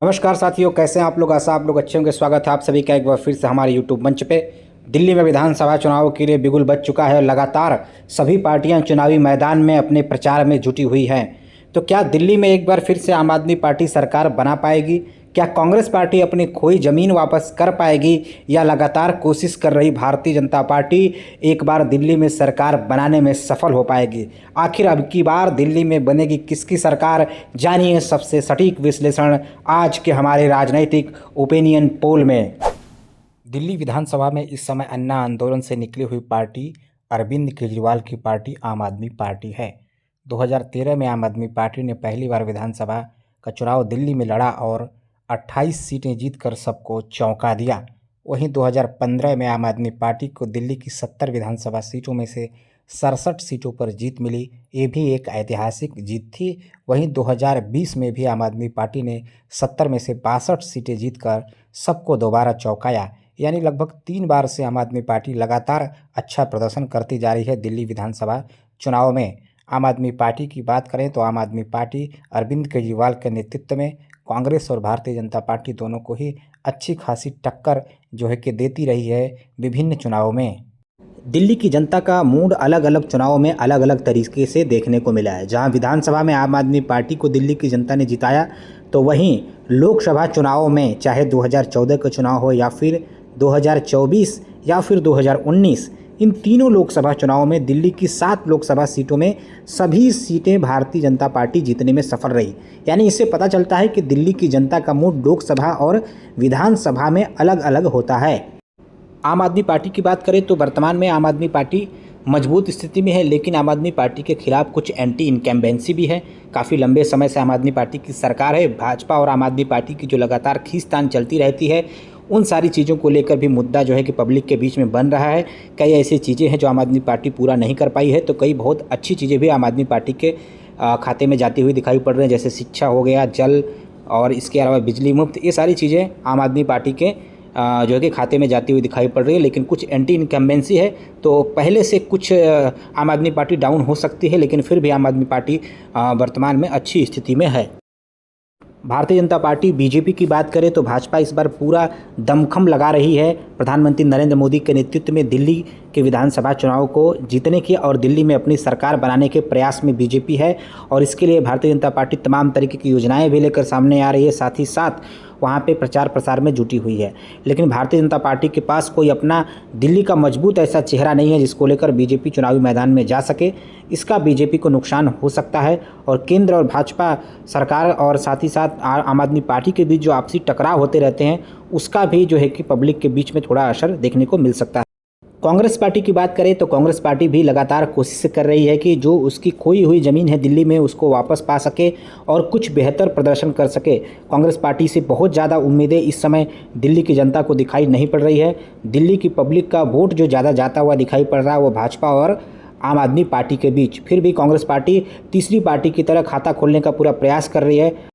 नमस्कार साथियों, कैसे हैं आप लोग। आशा आप लोग अच्छे होंगे। स्वागत है आप सभी का एक बार फिर से हमारे यूट्यूब मंच पे। दिल्ली में विधानसभा चुनाव के लिए बिगुल बज चुका है और लगातार सभी पार्टियां चुनावी मैदान में अपने प्रचार में जुटी हुई हैं। तो क्या दिल्ली में एक बार फिर से आम आदमी पार्टी सरकार बना पाएगी? क्या कांग्रेस पार्टी अपनी खोई ज़मीन वापस कर पाएगी, या लगातार कोशिश कर रही भारतीय जनता पार्टी एक बार दिल्ली में सरकार बनाने में सफल हो पाएगी? आखिर अब की बार दिल्ली में बनेगी किसकी सरकार? जानिए सबसे सटीक विश्लेषण आज के हमारे राजनीतिक ओपिनियन पोल में। दिल्ली विधानसभा में इस समय अन्ना आंदोलन से निकली हुई पार्टी अरविंद केजरीवाल की पार्टी आम आदमी पार्टी है। 2013 में आम आदमी पार्टी ने पहली बार विधानसभा का चुनाव दिल्ली में लड़ा और 28 सीटें जीतकर सबको चौंका दिया। वहीं 2015 में आम आदमी पार्टी को दिल्ली की 70 विधानसभा सीटों में से 67 सीटों पर जीत मिली। ये भी एक ऐतिहासिक जीत थी। वहीं 2020 में भी आम आदमी पार्टी ने 70 में से 62 सीटें जीतकर सबको दोबारा चौंकाया। यानी लगभग 3 बार से आम आदमी पार्टी लगातार अच्छा प्रदर्शन करती जा रही है दिल्ली विधानसभा चुनाव में। आम आदमी पार्टी की बात करें तो आम आदमी पार्टी अरविंद केजरीवाल के नेतृत्व में कांग्रेस और भारतीय जनता पार्टी दोनों को ही अच्छी खासी टक्कर जो है कि देती रही है विभिन्न चुनावों में। दिल्ली की जनता का मूड अलग अलग चुनावों में अलग अलग तरीके से देखने को मिला है। जहां विधानसभा में आम आदमी पार्टी को दिल्ली की जनता ने जिताया, तो वहीं लोकसभा चुनावों में चाहे 2014 का चुनाव हो या फिर 2024 या फिर 2019, इन तीनों लोकसभा चुनावों में दिल्ली की 7 लोकसभा सीटों में सभी सीटें भारतीय जनता पार्टी जीतने में सफल रही। यानी इससे पता चलता है कि दिल्ली की जनता का मूड लोकसभा और विधानसभा में अलग अलग होता है। आम आदमी पार्टी की बात करें तो वर्तमान में आम आदमी पार्टी मजबूत स्थिति में है, लेकिन आम आदमी पार्टी के खिलाफ कुछ एंटी इनकम्बेंसी भी है। काफ़ी लंबे समय से आम आदमी पार्टी की सरकार है। भाजपा और आम आदमी पार्टी की जो लगातार खींचतान चलती रहती है, उन सारी चीज़ों को लेकर भी मुद्दा जो है कि पब्लिक के बीच में बन रहा है। कई ऐसी चीज़ें हैं जो आम आदमी पार्टी पूरा नहीं कर पाई है, तो कई बहुत अच्छी चीज़ें भी आम आदमी पार्टी के खाते में जाती हुई दिखाई पड़ रही हैं, जैसे शिक्षा हो गया, जल और इसके अलावा बिजली मुफ्त। ये सारी चीज़ें आम आदमी पार्टी के जो है कि खाते में जाती हुई दिखाई पड़ रही है। लेकिन कुछ एंटी इनकम्बेंसी है, तो पहले से कुछ आम आदमी पार्टी डाउन हो सकती है, लेकिन फिर भी आम आदमी पार्टी वर्तमान में अच्छी स्थिति में है। भारतीय जनता पार्टी बीजेपी की बात करें तो भाजपा इस बार पूरा दमखम लगा रही है। प्रधानमंत्री नरेंद्र मोदी के नेतृत्व में दिल्ली के विधानसभा चुनाव को जीतने के और दिल्ली में अपनी सरकार बनाने के प्रयास में बीजेपी है, और इसके लिए भारतीय जनता पार्टी तमाम तरीके की योजनाएं भी लेकर सामने आ रही है। साथ ही साथ वहाँ पे प्रचार प्रसार में जुटी हुई है। लेकिन भारतीय जनता पार्टी के पास कोई अपना दिल्ली का मजबूत ऐसा चेहरा नहीं है जिसको लेकर बीजेपी चुनावी मैदान में जा सके। इसका बीजेपी को नुकसान हो सकता है, और केंद्र और भाजपा सरकार और साथ ही साथ आम आदमी पार्टी के बीच जो आपसी टकराव होते रहते हैं, उसका भी जो है कि पब्लिक के बीच में थोड़ा असर देखने को मिल सकता है। कांग्रेस पार्टी की बात करें तो कांग्रेस पार्टी भी लगातार कोशिश कर रही है कि जो उसकी खोई हुई ज़मीन है दिल्ली में, उसको वापस पा सके और कुछ बेहतर प्रदर्शन कर सके। कांग्रेस पार्टी से बहुत ज़्यादा उम्मीदें इस समय दिल्ली की जनता को दिखाई नहीं पड़ रही है। दिल्ली की पब्लिक का वोट जो ज़्यादा जाता हुआ दिखाई पड़ रहा है वो भाजपा और आम आदमी पार्टी के बीच। फिर भी कांग्रेस पार्टी तीसरी पार्टी की तरह खाता खोलने का पूरा प्रयास कर रही है।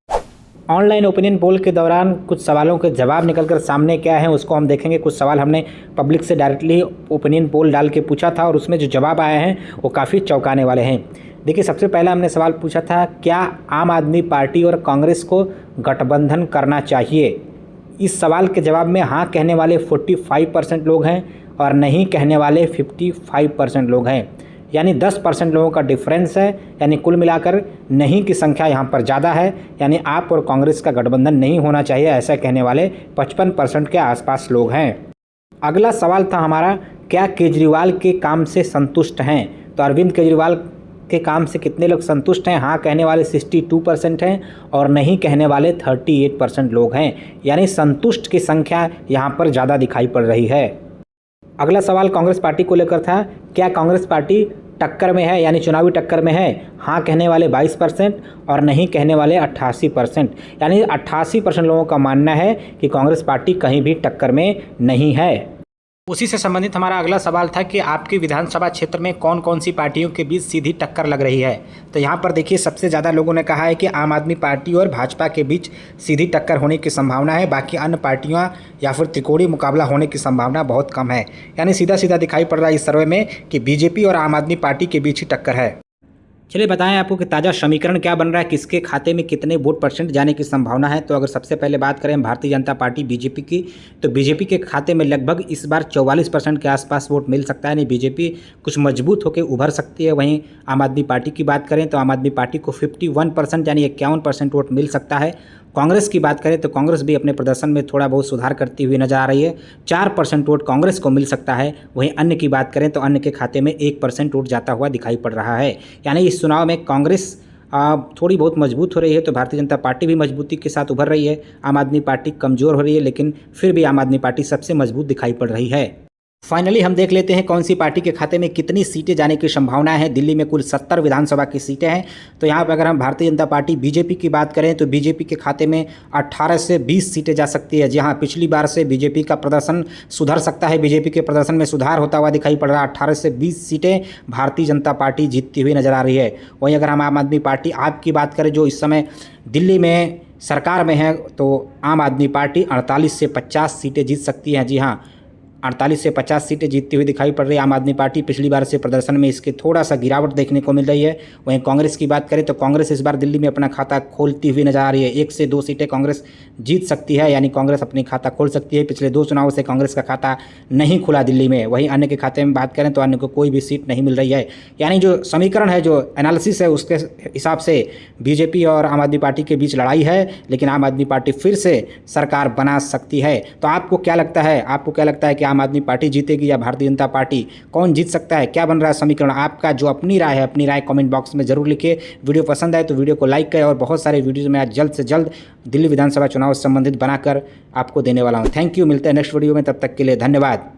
ऑनलाइन ओपिनियन पोल के दौरान कुछ सवालों के जवाब निकलकर सामने क्या है उसको हम देखेंगे। कुछ सवाल हमने पब्लिक से डायरेक्टली ओपिनियन पोल डाल के पूछा था, और उसमें जो जवाब आए हैं वो काफ़ी चौंकाने वाले हैं। देखिए, सबसे पहला हमने सवाल पूछा था, क्या आम आदमी पार्टी और कांग्रेस को गठबंधन करना चाहिए? इस सवाल के जवाब में हाँ कहने वाले 45% लोग हैं और नहीं कहने वाले 55% लोग हैं। यानी 10% लोगों का डिफरेंस है। यानी कुल मिलाकर नहीं की संख्या यहाँ पर ज़्यादा है। यानी आप और कांग्रेस का गठबंधन नहीं होना चाहिए, ऐसा कहने वाले 55% के आसपास लोग हैं। अगला सवाल था हमारा, क्या केजरीवाल के काम से संतुष्ट हैं? तो अरविंद केजरीवाल के काम से कितने लोग संतुष्ट हैं? हाँ कहने वाले 62% हैं और नहीं कहने वाले 38% लोग हैं। यानी संतुष्ट की संख्या यहाँ पर ज़्यादा दिखाई पड़ रही है। अगला सवाल कांग्रेस पार्टी को लेकर था, क्या कांग्रेस पार्टी टक्कर में है, यानी चुनावी टक्कर में है? हाँ कहने वाले 22% और नहीं कहने वाले 88%। यानी 88% लोगों का मानना है कि कांग्रेस पार्टी कहीं भी टक्कर में नहीं है। उसी से संबंधित हमारा अगला सवाल था कि आपके विधानसभा क्षेत्र में कौन कौन सी पार्टियों के बीच सीधी टक्कर लग रही है? तो यहाँ पर देखिए, सबसे ज़्यादा लोगों ने कहा है कि आम आदमी पार्टी और भाजपा के बीच सीधी टक्कर होने की संभावना है। बाकी अन्य पार्टियाँ या फिर त्रिकोणीय मुकाबला होने की संभावना बहुत कम है। यानी सीधा सीधा दिखाई पड़ रहा है इस सर्वे में कि बीजेपी और आम आदमी पार्टी के बीच ही टक्कर है। चलिए बताएं आपको कि ताज़ा समीकरण क्या बन रहा है, किसके खाते में कितने वोट परसेंट जाने की संभावना है। तो अगर सबसे पहले बात करें भारतीय जनता पार्टी बीजेपी की, तो बीजेपी के खाते में लगभग इस बार 44% के आसपास वोट मिल सकता है। यानी बीजेपी कुछ मजबूत होकर उभर सकती है। वहीं आम आदमी पार्टी की बात करें तो आम आदमी पार्टी को 51% यानी 51% वोट मिल सकता है। कांग्रेस की बात करें तो कांग्रेस भी अपने प्रदर्शन में थोड़ा बहुत सुधार करती हुई नजर आ रही है। 4% वोट कांग्रेस को मिल सकता है। वहीं अन्य की बात करें तो अन्य के खाते में 1% वोट जाता हुआ दिखाई पड़ रहा है। यानी इस चुनाव में कांग्रेस थोड़ी बहुत मजबूत हो रही है, तो भारतीय जनता पार्टी भी मजबूती के साथ उभर रही है। आम आदमी पार्टी कमज़ोर हो रही है, लेकिन फिर भी आम आदमी पार्टी सबसे मजबूत दिखाई पड़ रही है। फाइनली हम देख लेते हैं कौन सी पार्टी के खाते में कितनी सीटें जाने की संभावनाएं हैं। दिल्ली में कुल 70 विधानसभा की सीटें हैं। तो यहाँ पर अगर हम भारतीय जनता पार्टी बीजेपी की बात करें तो बीजेपी के खाते में 18 से 20 सीटें जा सकती है। जहाँ पिछली बार से बीजेपी का प्रदर्शन सुधर सकता है, बीजेपी के प्रदर्शन में सुधार होता हुआ दिखाई पड़ रहा है। 18 से 20 सीटें भारतीय जनता पार्टी जीतती हुई नजर आ रही है। वहीं अगर हम आम आदमी पार्टी आप की बात करें जो इस समय दिल्ली में सरकार में है, तो आम आदमी पार्टी 48 से 50 सीटें जीत सकती है। जी हाँ, 48 से 50 सीटें जीतती हुई दिखाई पड़ रही है। आम आदमी पार्टी पिछली बार से प्रदर्शन में इसके थोड़ा सा गिरावट देखने को मिल रही है। वहीं कांग्रेस की बात करें तो कांग्रेस इस बार दिल्ली में अपना खाता खोलती हुई नजर आ रही है। 1 से 2 सीटें कांग्रेस जीत सकती है, यानी कांग्रेस अपनी खाता खोल सकती है। पिछले 2 चुनावों से कांग्रेस का खाता नहीं खुला दिल्ली में। वहीं अन्य के खाते में बात करें तो अन्य को कोई भी सीट नहीं मिल रही है। यानी जो समीकरण है, जो एनालिसिस है, उसके हिसाब से बीजेपी और आम आदमी पार्टी के बीच लड़ाई है, लेकिन आम आदमी पार्टी फिर से सरकार बना सकती है। तो आपको क्या लगता है, कि आम आदमी पार्टी जीतेगी या भारतीय जनता पार्टी, कौन जीत सकता है? क्या बन रहा है समीकरण? आपका जो अपनी राय है, अपनी राय कमेंट बॉक्स में जरूर लिखिए। वीडियो पसंद आए तो वीडियो को लाइक करें और बहुत सारे वीडियोज में आज जल्द से जल्द दिल्ली विधानसभा चुनाव से संबंधित बनाकर आपको देने वाला हूँ। थैंक यू, मिलते हैं नेक्स्ट वीडियो में, तब तक के लिए धन्यवाद।